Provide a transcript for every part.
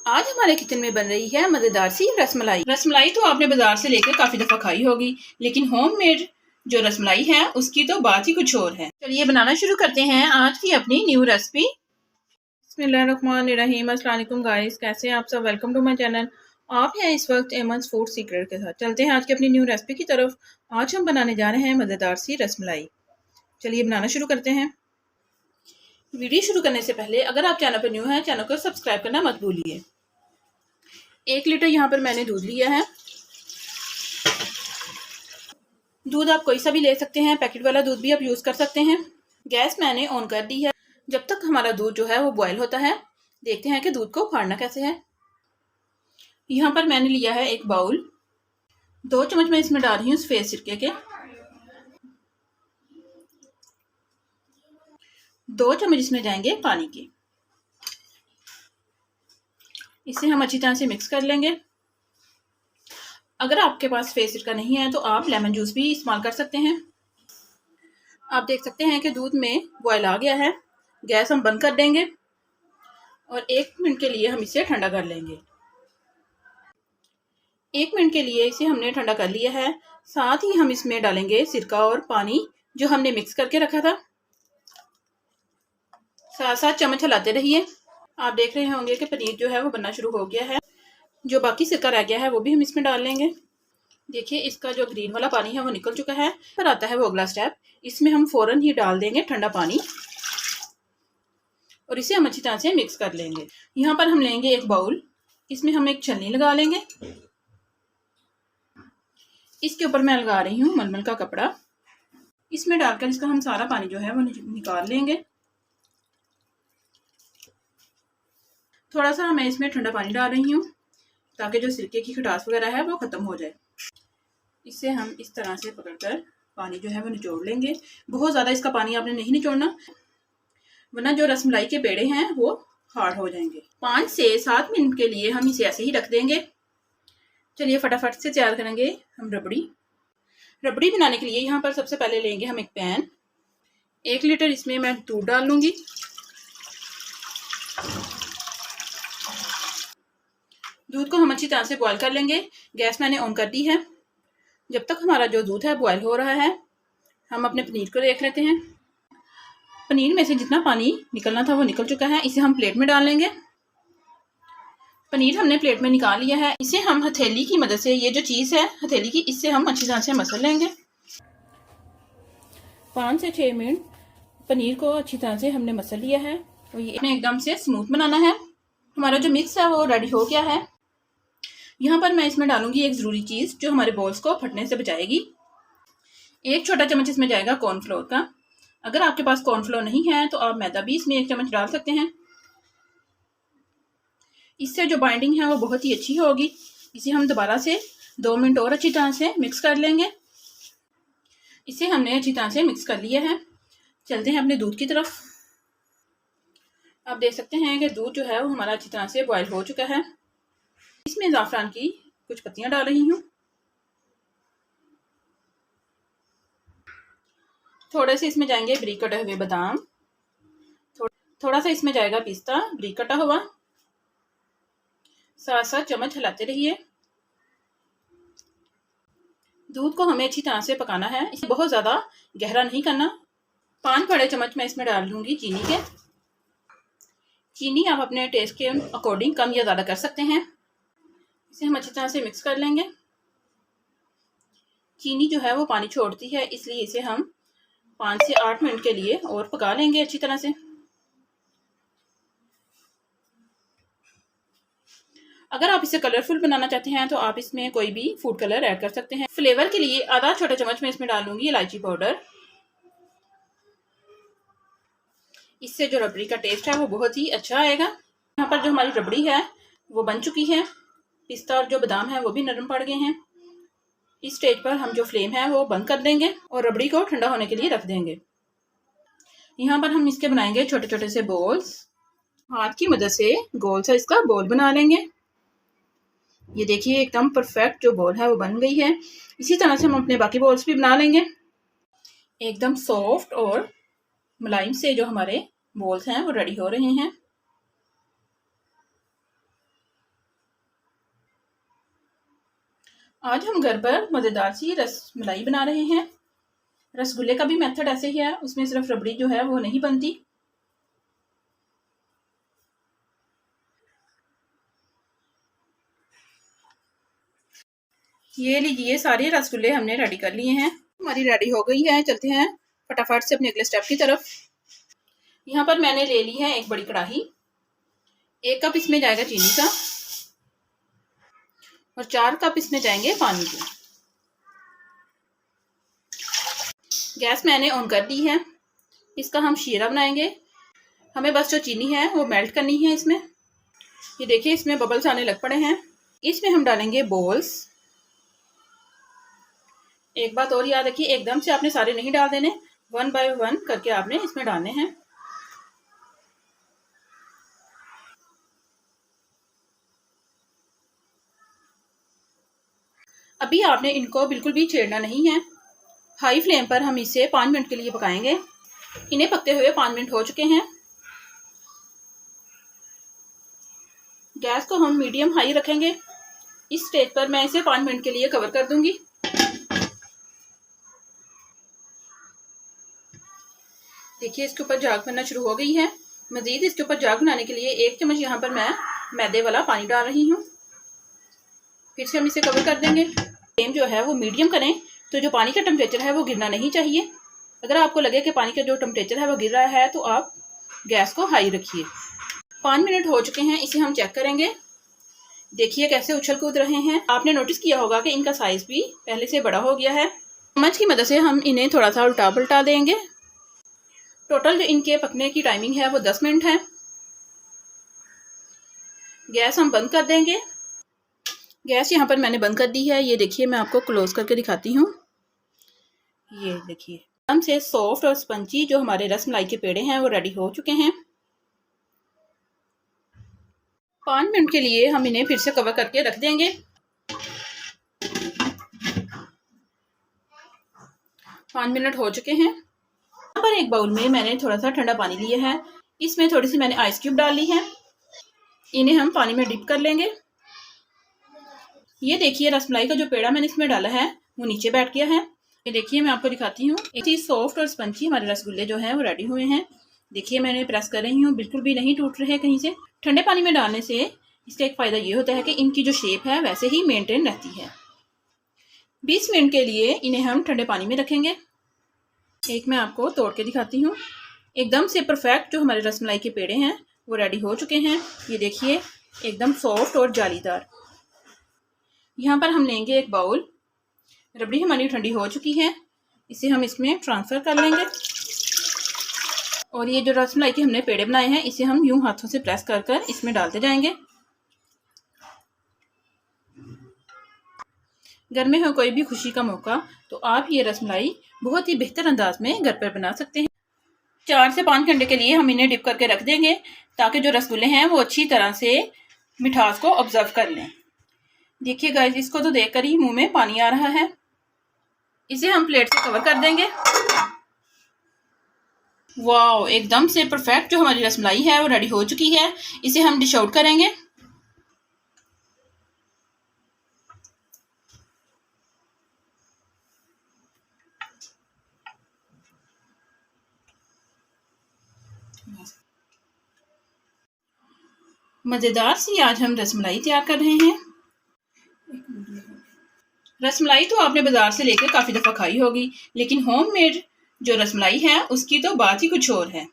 आज हमारे किचन में बन रही है मजेदार सी रसमलाई। रसमलाई तो आपने बाजार से लेकर काफी दफा खाई होगी, लेकिन होममेड जो रसमलाई है उसकी तो बात ही कुछ और है। चलिए बनाना शुरू करते हैं आज की अपनी न्यू रेसिपी। बिस्मिल्लाहिर्रहमानिर्रहीम। अस्सलाम वालेकुम गाइस, कैसे हैं आप सब। Welcome to my channel. आप हैं इस वक्त एमन्स फूड सीक्रेट के साथ। चलते हैं आज की अपनी न्यू रेसिपी की तरफ। आज हम बनाने जा रहे हैं मजेदार सी रसमलाई। चलिए बनाना शुरू करते हैं। वीडियो शुरू करने से पहले अगर आप चैनल पर न्यू हैं, चैनल को सब्सक्राइब करना मत भूलिए। 1 लीटर यहाँ पर मैंने दूध लिया है। दूध आप कोई सा भी ले सकते हैं, पैकेट वाला दूध भी आप यूज़ कर सकते हैं। गैस मैंने ऑन कर दी है। जब तक हमारा दूध जो है वो बॉयल होता है, देखते हैं कि दूध को फाड़ना कैसे है। यहाँ पर मैंने लिया है एक बाउल। 2 चम्मच मैं इसमें डाल रही हूँ सफ़ेद सिरके के। 2 चम्मच इसमें जाएंगे पानी के। इसे हम अच्छी तरह से मिक्स कर लेंगे। अगर आपके पास सफ़ेद सिरका नहीं है तो आप लेमन जूस भी इस्तेमाल कर सकते हैं। आप देख सकते हैं कि दूध में बॉयल आ गया है। गैस हम बंद कर देंगे और 1 मिनट के लिए हम इसे ठंडा कर लेंगे। 1 मिनट के लिए इसे हमने ठंडा कर लिया है। साथ ही हम इसमें डालेंगे सिरका और पानी जो हमने मिक्स करके रखा था। साथ साथ चम्मच हिलाते रहिए। आप देख रहे होंगे कि पनीर जो है वो बनना शुरू हो गया है। जो बाकी सिरका रह गया है वो भी हम इसमें डाल लेंगे। देखिए इसका जो ग्रीन वाला पानी है वो निकल चुका है। पर आता है वो अगला स्टेप। इसमें हम फ़ौरन ही डाल देंगे ठंडा पानी और इसे हम अच्छी तरह से मिक्स कर लेंगे। यहाँ पर हम लेंगे एक बाउल। इसमें हम एक छलनी लगा लेंगे। इसके ऊपर मैं लगा रही हूँ मलमल का कपड़ा। इसमें डालकर इसका हम सारा पानी जो है वो निकाल लेंगे। थोड़ा सा मैं इसमें ठंडा पानी डाल रही हूँ ताकि जो सिरके की खटास वगैरह है वो ख़त्म हो जाए। इसे हम इस तरह से पकड़कर पानी जो है वो निचोड़ लेंगे। बहुत ज़्यादा इसका पानी आपने नहीं निचोड़ना, वरना जो रसमलाई के पेड़े हैं वो हार्ड हो जाएंगे। 5 से 7 मिनट के लिए हम इसे ऐसे ही रख देंगे। चलिए फटाफट से तैयार करेंगे हम रबड़ी। रबड़ी बनाने के लिए यहाँ पर सबसे पहले लेंगे हम एक पैन। 1 लीटर इसमें मैं दूध डाल लूँगी। दूध को हम अच्छी तरह से बॉयल कर लेंगे। गैस मैंने ऑन कर दी है। जब तक हमारा जो दूध है बॉयल हो रहा है, हम अपने पनीर को देख लेते हैं। पनीर में से जितना पानी निकलना था वो निकल चुका है। इसे हम प्लेट में डाल लेंगे। पनीर हमने प्लेट में निकाल लिया है। इसे हम हथेली की मदद से, ये जो चीज़ है हथेली की, इससे हम अच्छी तरह से मसल लेंगे। 5 से 6 मिनट पनीर को अच्छी तरह से हमने मसल लिया है और ये एकदम से स्मूथ बनाना है। हमारा जो मिक्स है वो रेडी हो गया है। यहाँ पर मैं इसमें डालूंगी एक ज़रूरी चीज़ जो हमारे बॉल्स को फटने से बचाएगी। 1 छोटा चम्मच इसमें जाएगा कॉर्नफ्लोर का। अगर आपके पास कॉर्नफ्लोर नहीं है तो आप मैदा भी इसमें 1 चम्मच डाल सकते हैं। इससे जो बाइंडिंग है वो बहुत ही अच्छी होगी। इसे हम दोबारा से 2 मिनट और अच्छी तरह से मिक्स कर लेंगे। इसे हमने अच्छी तरह से मिक्स कर लिया है। चलते हैं अपने दूध की तरफ। आप देख सकते हैं कि दूध जो है वो हमारा अच्छी तरह से बॉयल हो चुका है। इसमें ज़ाफ़रान की कुछ पत्तियां डाल रही हूँ। थोड़े से इसमें जाएंगे बारीक कटे हुए बादाम। थोड़ा सा इसमें जाएगा पिस्ता बारीक कटा हुआ। साथ साथ चम्मच हिलाते रहिए। दूध को हमें अच्छी तरह से पकाना है। इसे बहुत ज़्यादा गहरा नहीं करना। 5 बड़े चम्मच मैं इसमें डाल दूंगी चीनी के। चीनी आप अपने टेस्ट के अकॉर्डिंग कम या ज़्यादा कर सकते हैं। इसे हम अच्छी तरह से मिक्स कर लेंगे। चीनी जो है वो पानी छोड़ती है, इसलिए इसे हम 5 से 8 मिनट के लिए और पका लेंगे अच्छी तरह से। अगर आप इसे कलरफुल बनाना चाहते हैं तो आप इसमें कोई भी फूड कलर ऐड कर सकते हैं। फ्लेवर के लिए आधा छोटा चम्मच मैं इसमें डालूंगी इलायची पाउडर। इससे जो रबड़ी का टेस्ट है वो बहुत ही अच्छा आएगा। यहाँ पर जो हमारी रबड़ी है वो बन चुकी है। पिस्ता और जो बादाम है वो भी नरम पड़ गए हैं। इस स्टेज पर हम जो फ्लेम है वो बंद कर देंगे और रबड़ी को ठंडा होने के लिए रख देंगे। यहाँ पर हम इसके बनाएंगे छोटे छोटे से बॉल्स। हाथ की मदद से गोल सा इसका बॉल बना लेंगे। ये देखिए एकदम परफेक्ट जो बॉल है वो बन गई है। इसी तरह से हम अपने बाकी बॉल्स भी बना लेंगे। एकदम सॉफ्ट और मुलायम से जो हमारे बॉल्स हैं वो रेडी हो रहे हैं। आज हम घर पर मज़ेदार सी रसमलाई बना रहे हैं। रसगुल्ले का भी मेथड ऐसे ही है, उसमें सिर्फ रबड़ी जो है वो नहीं बनती। ये लीजिए, सारे रसगुल्ले हमने रेडी कर लिए हैं। हमारी रेडी हो गई है। चलते हैं फटाफट से अपने अगले स्टेप की तरफ। यहाँ पर मैंने ले ली है एक बड़ी कढ़ाई। 1 कप इसमें जाएगा चीनी का और 4 कप इसमें जाएंगे पानी के। गैस मैंने ऑन कर दी है। इसका हम शीरा बनाएंगे। हमें बस जो चीनी है वो मेल्ट करनी है इसमें। ये देखिए, इसमें बबल्स आने लग पड़े हैं। इसमें हम डालेंगे बोल्स। एक बात और याद रखिए, एकदम से आपने सारे नहीं डाल देने, 1 बाय 1 करके आपने इसमें डालने हैं। अभी आपने इनको बिल्कुल भी छेड़ना नहीं है। हाई फ्लेम पर हम इसे 5 मिनट के लिए पकाएंगे। इन्हें पकते हुए 5 मिनट हो चुके हैं। गैस को हम मीडियम हाई रखेंगे। इस स्टेज पर मैं इसे 5 मिनट के लिए कवर कर दूंगी। देखिए, इसके ऊपर झाग बनना शुरू हो गई है। मजीद इसके ऊपर झाग बनाने के लिए 1 चम्मच यहाँ पर मैं मैदे वाला पानी डाल रही हूँ। फिर से हम इसे कवर कर देंगे। फ्लेम जो है वो मीडियम करें, तो जो पानी का टेम्परेचर है वो गिरना नहीं चाहिए। अगर आपको लगे कि पानी का जो टेम्परेचर है वो गिर रहा है तो आप गैस को हाई रखिए। 5 मिनट हो चुके हैं, इसे हम चेक करेंगे। देखिए कैसे उछल कूद रहे हैं। आपने नोटिस किया होगा कि इनका साइज भी पहले से बड़ा हो गया है। चम्मच की मदद से हम इन्हें थोड़ा सा उल्टा पलटा देंगे। टोटल जो इनके पकने की टाइमिंग है वो 10 मिनट है। गैस हम बंद कर देंगे। गैस यहाँ पर मैंने बंद कर दी है। ये देखिए, मैं आपको क्लोज करके दिखाती हूँ। ये देखिए, एकदम से सॉफ्ट और स्पंजी जो हमारे रसमलाई के पेड़े हैं वो रेडी हो चुके हैं। 5 मिनट के लिए हम इन्हें फिर से कवर करके रख देंगे। 5 मिनट हो चुके हैं। यहाँ पर एक बाउल में मैंने थोड़ा सा ठंडा पानी लिया है। इसमें थोड़ी सी मैंने आइस क्यूब डाल ली है। इन्हें हम पानी में डिप कर लेंगे। ये देखिए, रसमलाई का जो पेड़ा मैंने इसमें डाला है वो नीचे बैठ गया है। ये देखिए, मैं आपको दिखाती हूँ। इतनी सॉफ्ट और स्पंजी हमारे रसगुल्ले जो हैं वो रेडी हुए हैं। देखिए, मैंने प्रेस कर रही हूँ, बिल्कुल भी नहीं टूट रहे कहीं से। ठंडे पानी में डालने से इसका एक फ़ायदा ये होता है कि इनकी जो शेप है वैसे ही मेंटेन रहती है। 20 मिनट के लिए इन्हें हम ठंडे पानी में रखेंगे। एक मैं आपको तोड़ के दिखाती हूँ। एकदम से परफेक्ट जो हमारे रसमलाई के पेड़े हैं वो रेडी हो चुके हैं। ये देखिए, एकदम सॉफ्ट और जालीदार। यहाँ पर हम लेंगे एक बाउल। रबड़ी हमारी ठंडी हो चुकी है। इसे हम इसमें ट्रांसफ़र कर लेंगे। और ये जो रसमलाई के हमने पेड़े बनाए हैं इसे हम यूं हाथों से प्रेस कर कर इसमें डालते जाएंगे। घर में हो कोई भी खुशी का मौका तो आप ये रसमलाई बहुत ही बेहतर अंदाज में घर पर बना सकते हैं। 4 से 5 घंटे के लिए हम इन्हें डिप करके रख देंगे ताकि जो रसगुल्ले हैं वो अच्छी तरह से मिठास को ऑब्जर्व कर लें। देखिए गाइस, इसको तो देखकर ही मुंह में पानी आ रहा है। इसे हम प्लेट से कवर कर देंगे। वाह, एकदम से परफेक्ट जो हमारी रसमलाई है वो रेडी हो चुकी है। इसे हम डिश आउट करेंगे। मज़ेदार सी आज हम रसमलाई तैयार कर रहे हैं। रसमलाई तो आपने बाजार से लेकर काफ़ी दफ़ा खाई होगी, लेकिन होममेड जो रसमलाई है उसकी तो बात ही कुछ और है।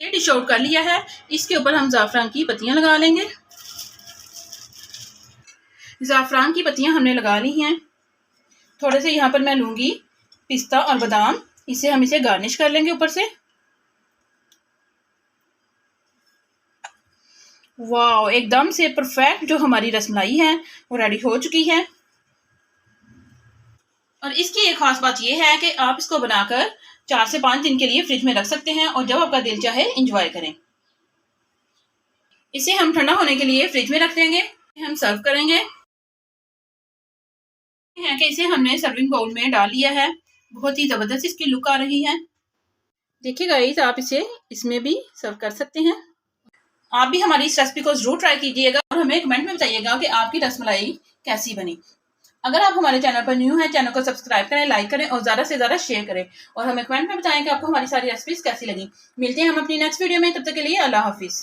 ये डिश आउट कर लिया है। इसके ऊपर हम ज़ाफ़रान की पत्तियां लगा लेंगे। ज़ाफ़रान की पत्तियां हमने लगा ली हैं। थोड़े से यहाँ पर मैं लूँगी पिस्ता और बादाम। इसे गार्निश कर लेंगे ऊपर से। वाह, एकदम से परफेक्ट जो हमारी रसमलाई है वो रेडी हो चुकी है। और इसकी एक खास बात यह है कि आप इसको बनाकर 4 से 5 दिन के लिए फ्रिज में रख सकते हैं और जब आपका दिल चाहे एंजॉय करें। इसे हम ठंडा होने के लिए फ्रिज में रख देंगे। हम सर्व करेंगे। है कि इसे हमने सर्विंग बाउल में डाल लिया है। बहुत ही जबरदस्त इसकी लुक आ रही है। देखिए गाइस, आप इसे इसमें भी सर्व कर सकते हैं। आप भी हमारी इस रेसिपी को जरूर ट्राई कीजिएगा और हमें कमेंट में बताइएगा कि आपकी रसमलाई कैसी बनी। अगर आप हमारे चैनल पर न्यू हैं, चैनल को सब्सक्राइब करें, लाइक करें और ज़्यादा से ज़्यादा शेयर करें और हमें कमेंट में बताएं कि आपको हमारी सारी रेसिपीज़ कैसी लगी। मिलते हैं हम अपनी नेक्स्ट वीडियो में, तब तक के लिए अल्लाह हाफिज़।